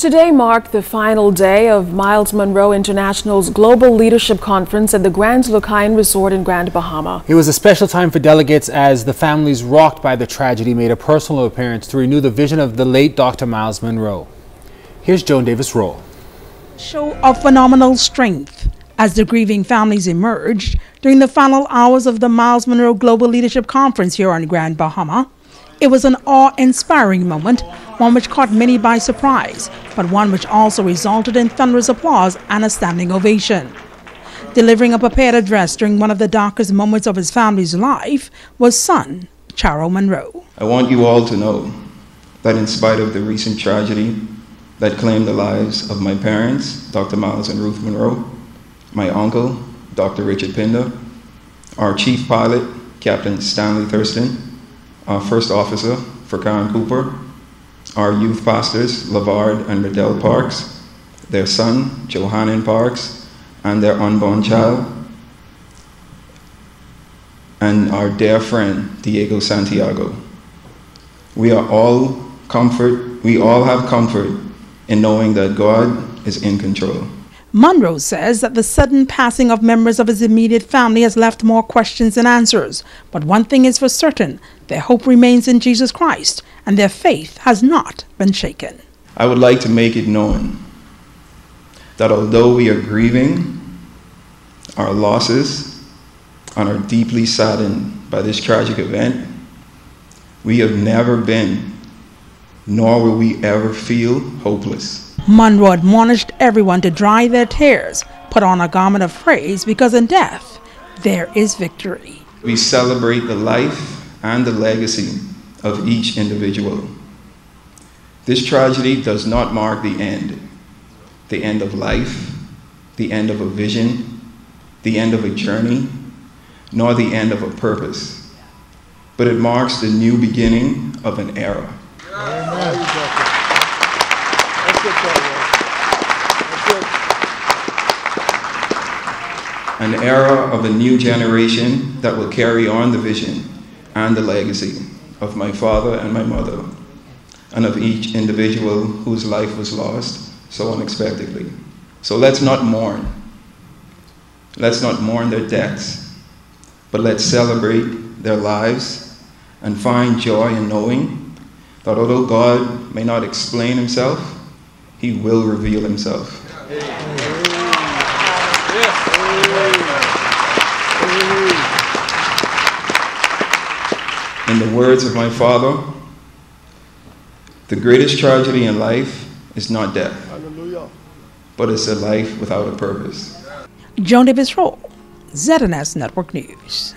Today marked the final day of Miles Munroe International's Global Leadership Conference at the Grand Lucayan Resort in Grand Bahama. It was a special time for delegates as the families rocked by the tragedy made a personal appearance to renew the vision of the late Dr. Miles Munroe. Here's Joan Davis-Roll. Show of phenomenal strength as the grieving families emerged during the final hours of the Miles Munroe Global Leadership Conference here on Grand Bahama. It was an awe-inspiring moment, one which caught many by surprise, but one which also resulted in thunderous applause and a standing ovation. Delivering a prepared address during one of the darkest moments of his family's life was son, Chairo Munroe. I want you all to know that in spite of the recent tragedy that claimed the lives of my parents, Dr. Miles and Ruth Munroe, my uncle, Dr. Richard Pinder, our chief pilot, Captain Stanley Thurston, our first officer, Karen Cooper, our youth pastors, Lavard and Riddell Parks, their son, Johannan Parks, and their unborn child, and our dear friend, Diego Santiago. We all have comfort in knowing that God is in control. Munroe says that the sudden passing of members of his immediate family has left more questions than answers. But one thing is for certain, their hope remains in Jesus Christ, and their faith has not been shaken. I would like to make it known that although we are grieving our losses and are deeply saddened by this tragic event, we have never been, nor will we ever feel, hopeless. Munroe admonished everyone to dry their tears, put on a garment of praise, because in death there is victory. We celebrate the life and the legacy of each individual. This tragedy does not mark the end of life, the end of a vision, the end of a journey, nor the end of a purpose, but it marks the new beginning of an era. An era of a new generation that will carry on the vision and the legacy of my father and my mother, and of each individual whose life was lost so unexpectedly. So let's not mourn. Let's not mourn their deaths, but let's celebrate their lives and find joy in knowing that although God may not explain himself, he will reveal himself. In the words of my father, the greatest tragedy in life is not death, but it's a life without a purpose. Joan Davis-Roll, ZNS Network News.